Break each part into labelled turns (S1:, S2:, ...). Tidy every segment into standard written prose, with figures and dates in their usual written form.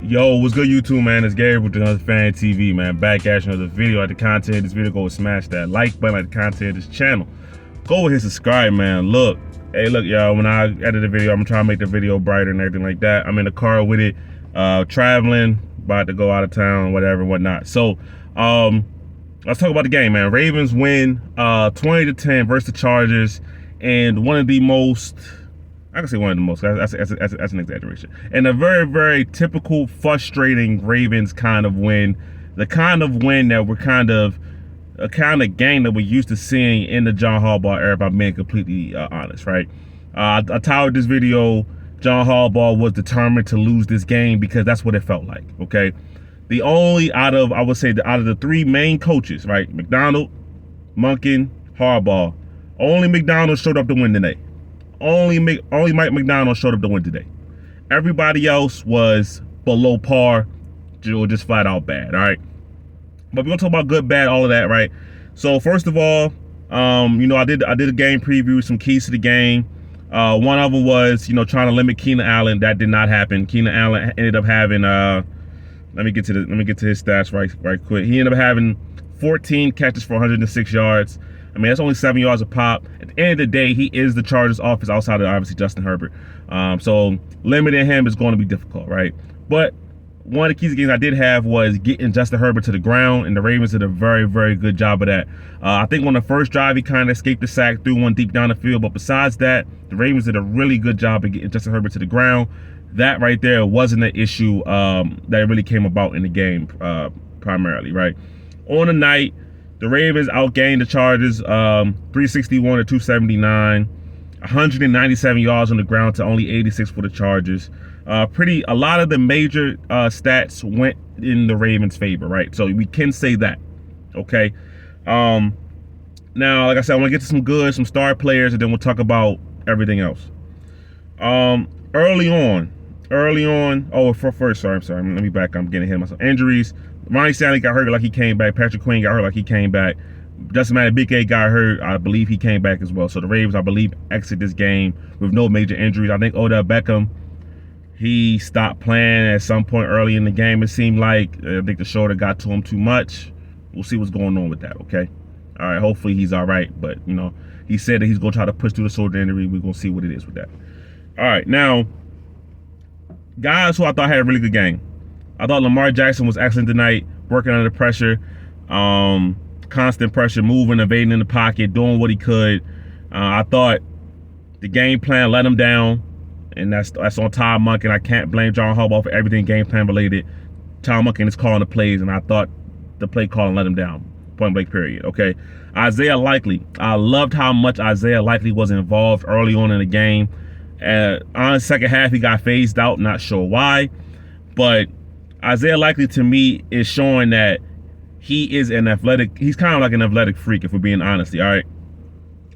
S1: Yo, what's good, YouTube, man? It's Gary with another Fan TV, man. Back at you another video. Like the content of this video, go smash that like button. Like the content of this channel, go and hit subscribe, man. Look, hey, look, y'all. When I edit the video, I'm trying to make the video brighter and everything like that. I'm in the car with it, traveling, about to go out of town, whatever, whatnot. So, let's talk about the game, man. Ravens win 20-10 versus the Chargers, and one of the most, I can say one of the most, that's an exaggeration. And a very, very typical, frustrating Ravens kind of win. The kind of win that we're a kind of game that we're used to seeing in the John Harbaugh era, if I'm being completely honest, right? I titled this video, John Harbaugh was determined to lose this game because that's what it felt like, okay? The only out of the three main coaches, right? McDonald, Monken, Harbaugh, only McDonald showed up to win today. Only Mike McDonald showed up to win today. Everybody else was below par, or just flat out bad. All right, but we're gonna talk about good, bad, all of that, right? So first of all, I did a game preview, some keys to the game. One of them was, trying to limit Keenan Allen. That did not happen. Keenan Allen ended up having let me get to his stats right quick. He ended up having 14 catches for 106 yards. I mean, that's only 7 yards a pop. At the end of the day, he is the Chargers' offense outside of, obviously, Justin Herbert. So limiting him is going to be difficult, right? But one of the keys to games I did have was getting Justin Herbert to the ground, and the Ravens did a very, very good job of that. I think on the first drive, he kind of escaped the sack, threw one deep down the field. But besides that, the Ravens did a really good job of getting Justin Herbert to the ground. That right there wasn't an issue that really came about in the game primarily, right? On the night, the Ravens outgained the Chargers 361 to 279, 197 yards on the ground to only 86 for the Chargers. A lot of the major stats went in the Ravens' favor, right? So we can say that, okay? Now, like I said, I want to get to some star players, and then we'll talk about everything else. Early on. Oh, first, sorry. Let me back. I'm getting ahead of myself. Injuries. Ronnie Stanley got hurt like he came back. Patrick Queen got hurt like he came back. Justin Madubuike got hurt. I believe he came back as well. So the Ravens, I believe, exit this game with no major injuries. I think Odell Beckham, he stopped playing at some point early in the game. It seemed like I think the shoulder got to him too much. We'll see what's going on with that. Okay. All right. Hopefully he's all right. But he said that he's gonna try to push through the shoulder injury. We're gonna see what it is with that. All right. Now, guys who I thought had a really good game. I thought Lamar Jackson was excellent tonight, working under pressure, constant pressure, moving, evading in the pocket, doing what he could. I thought the game plan let him down, and that's on Todd Monken. I can't blame John Harbaugh for everything game plan related. Todd Monken is calling the plays, and I thought the play calling let him down. Point blank period. Okay. Isaiah Likely. I loved how much Isaiah Likely was involved early on in the game. On the second half, he got phased out. Not sure why, but Isaiah Likely to me is showing that he is he's kind of like an athletic freak, if we're being honest, all right?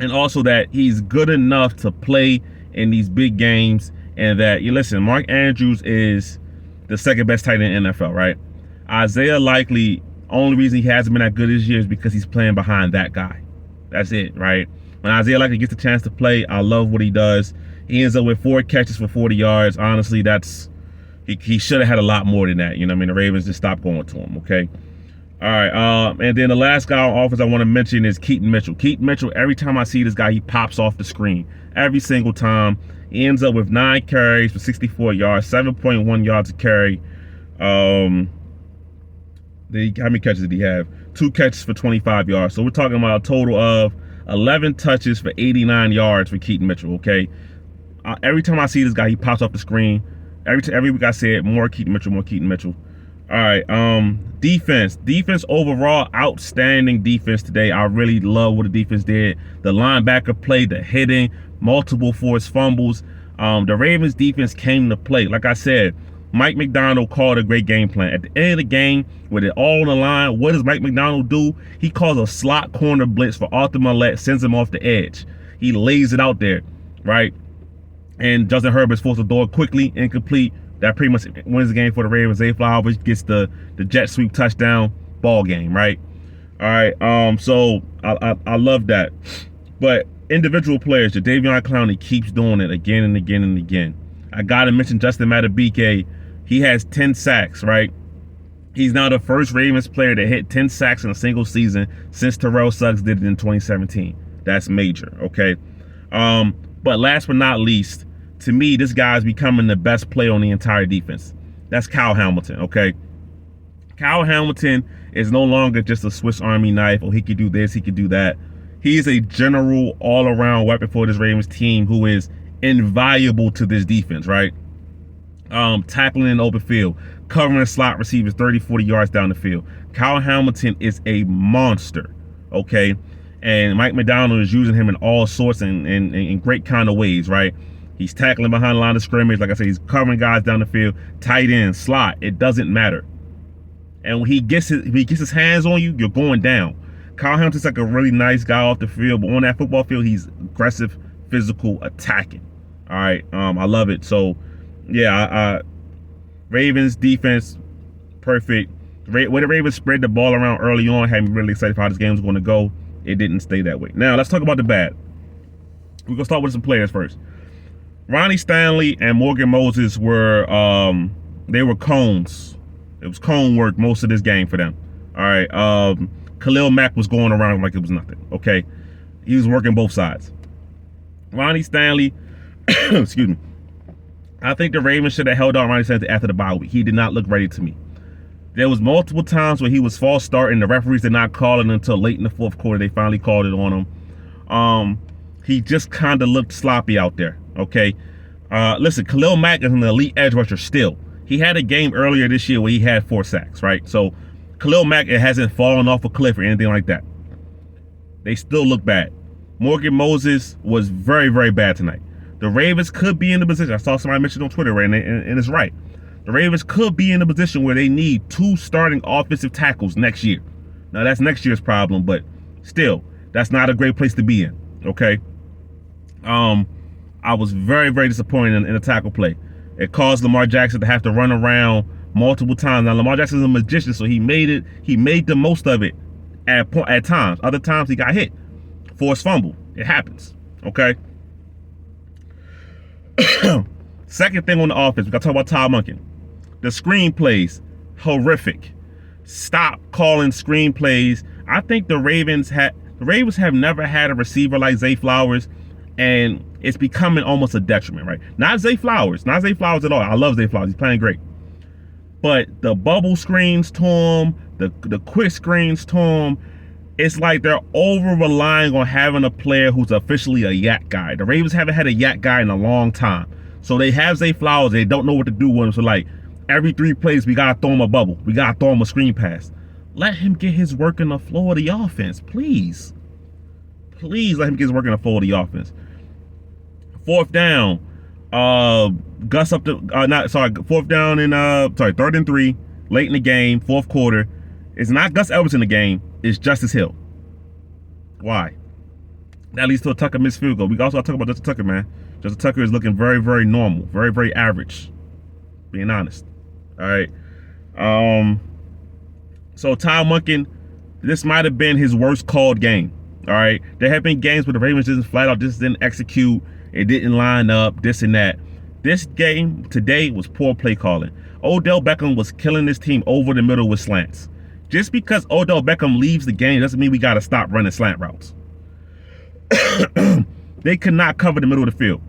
S1: And also that he's good enough to play in these big games, and that, listen, Mark Andrews is the second best tight end in the NFL, right? Isaiah Likely, only reason he hasn't been that good this year is because he's playing behind that guy. That's it, right? When Isaiah Likely gets the chance to play, I love what he does. He ends up with 4 catches for 40 yards. Honestly, he should have had a lot more than that. The Ravens just stopped going to him, okay? All right, and then the last guy on offense I want to mention is Keaton Mitchell. Keaton Mitchell, every time I see this guy, he pops off the screen. Every single time. He ends up with 9 carries for 64 yards, 7.1 yards a carry. How many catches did he have? 2 catches for 25 yards. So we're talking about a total of 11 touches for 89 yards for Keaton Mitchell, okay? Every time I see this guy, he pops off the screen. Every week I say it, more Keaton Mitchell. All right, defense overall, outstanding defense today. I really love what the defense did. The linebacker play, the hitting, multiple forced fumbles. The Ravens defense came to play. Like I said, Mike McDonald called a great game plan. At the end of the game, with it all on the line, what does Mike McDonald do? He calls a slot corner blitz for Arthur Millette, sends him off the edge. He lays it out there, right? And Justin Herbert's forced to throw it quickly, incomplete. That pretty much wins the game for the Ravens. Zay Flowers gets the jet sweep touchdown, ball game, right? All right. So I love that. But individual players, Jadeveon Clowney keeps doing it again and again and again. I gotta mention Justin Madubuike. He has 10 sacks, right? He's now the first Ravens player to hit 10 sacks in a single season since Terrell Suggs did it in 2017. That's major, okay? But last but not least, to me, this guy's becoming the best player on the entire defense. That's Kyle Hamilton, okay? Kyle Hamilton is no longer just a Swiss Army knife. Oh, he could do this, he could do that. He's a general all-around weapon for this Ravens team who is invaluable to this defense, right? Tackling in the open field, covering slot receivers 30, 40 yards down the field. Kyle Hamilton is a monster, okay? And Mike McDonald is using him in all sorts and great kind of ways, right? He's tackling behind the line of scrimmage. Like I said, he's covering guys down the field, tight end, slot. It doesn't matter. And when he gets his hands on you, you're going down. Kyle Hamilton's like a really nice guy off the field, but on that football field, he's aggressive, physical, attacking. All right, I love it. So, yeah, Ravens defense, perfect. Where the Ravens spread the ball around early on, had me really excited for how this game was going to go. It didn't stay that way. Now, let's talk about the bad. We're going to start with some players first. Ronnie Stanley and Morgan Moses were, they were cones. It was cone work most of this game for them. All right. Khalil Mack was going around like it was nothing. Okay. He was working both sides. Ronnie Stanley, excuse me. I think the Ravens should have held on Ronnie Stanley after the bye week. He did not look ready to me. There was multiple times where he was false starting. The referees did not call it until late in the fourth quarter. They finally called it on him. He just kind of looked sloppy out there. Okay. Listen, Khalil Mack is an elite edge rusher still. He had a game earlier this year where he had 4 sacks, right? So Khalil Mack, it hasn't fallen off a cliff or anything like that. They still look bad. Morgan Moses was very, very bad tonight. The Ravens could be in the position. I saw somebody mention on Twitter, right, and it's right. The Ravens could be in the position where they need 2 starting offensive tackles next year. Now, that's next year's problem, but still, that's not a great place to be in, okay? I was very, very disappointed in the tackle play. It caused Lamar Jackson to have to run around multiple times. Now, Lamar Jackson is a magician, so he made the most of it at times. Other times, he got hit. Forced fumble. It happens, okay? Second thing on the offense, we got to talk about Todd Monken. The screenplays, horrific. Stop calling screenplays. I think the Ravens have never had a receiver like Zay Flowers, and it's becoming almost a detriment, right? Not Zay Flowers at all. I love Zay Flowers. He's playing great. But the bubble screens to him, the quick screens to him, it's like they're over-relying on having a player who's officially a yak guy. The Ravens haven't had a yak guy in a long time. So they have Zay Flowers. They don't know what to do with him. So, like, every 3 plays, we got to throw him a bubble. We got to throw him a screen pass. Let him get his work in the floor of the offense, please. Please let him get his work in the floor of the offense. Fourth down, Gus up to, fourth down in, 3rd and 3, late in the game, fourth quarter. It's not Gus Edwards in the game. It's Justice Hill. Why? That leads to a Tucker missed field goal. We also got to talk about Justin Tucker, man. Justin Tucker is looking very, very normal. Very, very average. Being honest. All right. So Todd Monken, this might have been his worst called game. All right. There have been games where the Ravens just flat out just didn't execute. It didn't line up, this and that. This game today was poor play calling. Odell Beckham was killing this team over the middle with slants. Just because Odell Beckham leaves the game doesn't mean we got to stop running slant routes. They could not cover the middle of the field.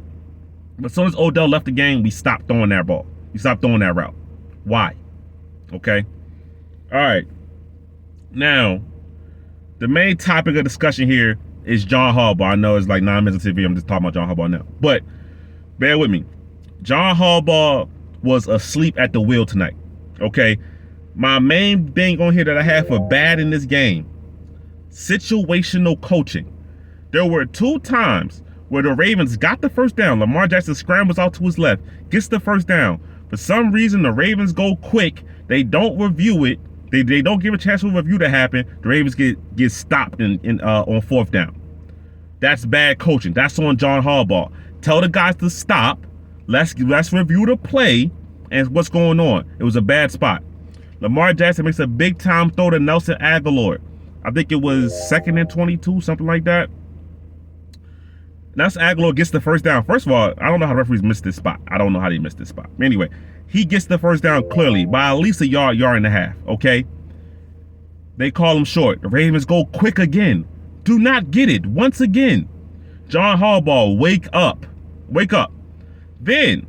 S1: But as soon as Odell left the game, we stopped throwing that ball. We stopped throwing that route. Why? Okay. All right. Now, the main topic of discussion here is John Harbaugh. I know it's like 9 minutes of TV. I'm just talking about John Harbaugh now. But bear with me. John Harbaugh was asleep at the wheel tonight. Okay. My main thing on here that I have for bad in this game, situational coaching. There were 2 times where the Ravens got the first down. Lamar Jackson scrambles out to his left, gets the first down. For some reason, the Ravens go quick. They don't review it. They don't give a chance for a review to happen. The Ravens get stopped on 4th down. That's bad coaching. That's on John Harbaugh. Tell the guys to stop. Let's review the play and what's going on. It was a bad spot. Lamar Jackson makes a big time throw to Nelson Aguilar. I think it was 2nd and 22, something like that. Nelson Aguilar gets the first down. First of all, I don't know how the referees missed this spot. I don't know how they missed this spot. Anyway, He gets the first down clearly by at least a yard, yard and a half, okay? They call him short. The Ravens go quick again. Do not get it once again. John Harbaugh, wake up. Wake up. Then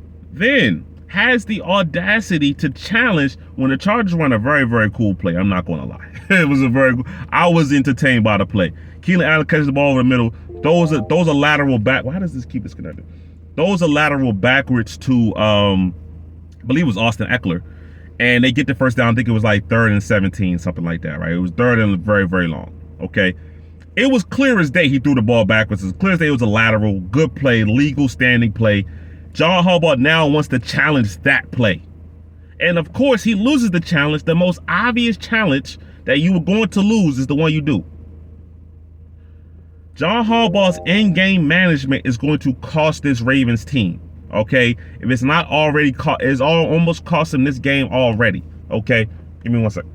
S1: has the audacity to challenge when the Chargers run a very, very cool play. I'm not going to lie. It was a very cool. I was entertained by the play. Keelan Allen catches the ball over the middle. Those are lateral back. Why does this keep disconnected? Those are lateral backwards to, I believe it was Austin Eckler. And they get the first down. I think it was like 3rd and 17, something like that, right? It was 3rd and very, very long, okay? It was clear as day he threw the ball backwards. It was clear as day it was a lateral, good play, legal standing play. John Harbaugh now wants to challenge that play. And of course, he loses the challenge. The most obvious challenge that you were going to lose is the one you do. John Harbaugh's in-game management is going to cost this Ravens team, okay? If it's not already it's almost cost him this game already, okay? Give me one second.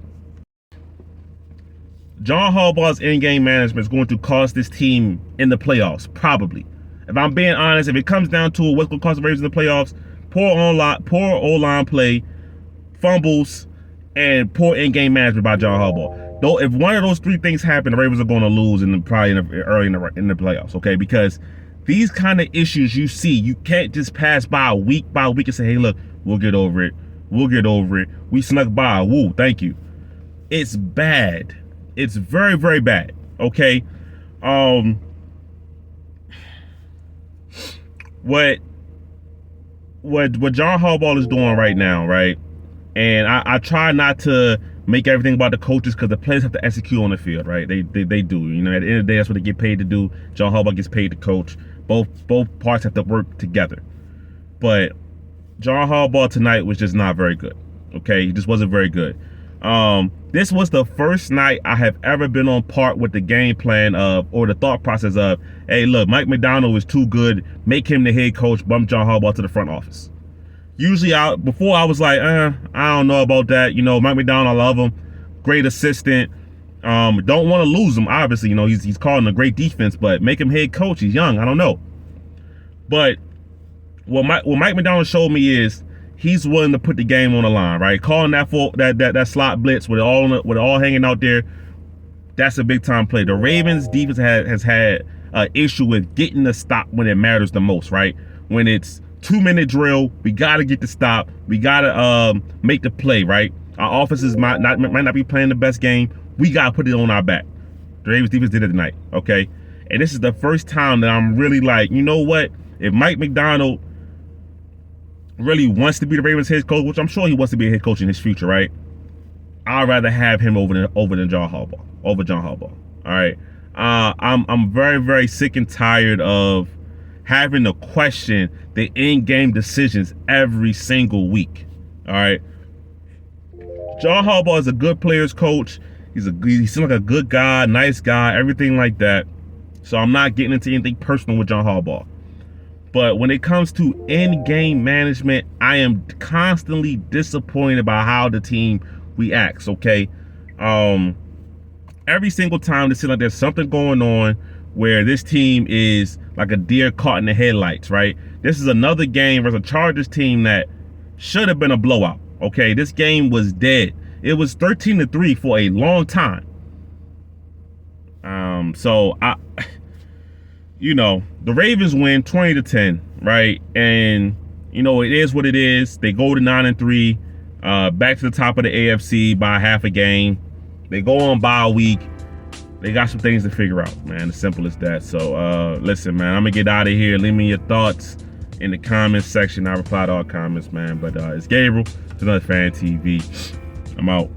S1: John Harbaugh's in-game management is going to cost this team in the playoffs, probably. If I'm being honest, if it comes down to it, what's going to cost the Ravens in the playoffs? Poor O-line play, fumbles, and poor in-game management by John Harbaugh. Though, if one of those three things happen, the Ravens are going to lose early in the playoffs, okay? Because these kind of issues you see, you can't just pass by week and say, hey, look, we'll get over it. We'll get over it. We snuck by. Woo, thank you. It's bad. It's very, very bad, okay? What John Harbaugh is doing right now, right? And I try not to make everything about the coaches because the players have to execute on the field, right? They do. You know, at the end of the day, that's what they get paid to do. John Harbaugh gets paid to coach. Both parts have to work together. But John Harbaugh tonight was just not very good. Okay, he just wasn't very good. This was the first night I have ever been on part with the game plan of, or the thought process of, hey, look, Mike McDonald is too good. Make him the head coach. Bump John Harbaugh to the front office. Usually, before I was like, I don't know about that. You know, Mike McDonald, I love him. Great assistant. Don't want to lose him. Obviously, you know, he's calling a great defense, but make him head coach. He's young. I don't know. But what Mike McDonald showed me is he's willing to put the game on the line, right? Calling that slot blitz with it all hanging out there. That's a big time play. The Ravens defense has had an issue with getting the stop when it matters the most, right? When it's 2-minute drill, we gotta get the stop. We gotta make the play, right? Our offenses might not be playing the best game. We gotta put it on our back. The Ravens defense did it tonight, okay? And this is the first time that I'm really like, you know what? If Mike McDonald really wants to be the Ravens head coach, which I'm sure he wants to be a head coach in his future, right? I'd rather have him over than John Harbaugh. Over John Harbaugh. All right. I'm very, very sick and tired of having to question the in-game decisions every single week. All right. John Harbaugh is a good players coach. He seems like a good guy, nice guy, everything like that. So I'm not getting into anything personal with John Harbaugh. But when it comes to in-game management, I am constantly disappointed about how the team reacts, okay? Every single time it seems like there's something going on where this team is like a deer caught in the headlights, right? This is another game versus a Chargers team that should have been a blowout, okay? This game was dead. It was 13-3 for a long time. So you know, the Ravens win 20-10, right? And you know, it is what it is. They go to 9-3, back to the top of the AFC by half a game. They go on bye week. They got some things to figure out, man. As simple as that. So listen, man, I'm gonna get out of here. Leave me your thoughts in the comments section. I reply to all comments, man. But it's Gabriel. It's another Fan TV. I'm out.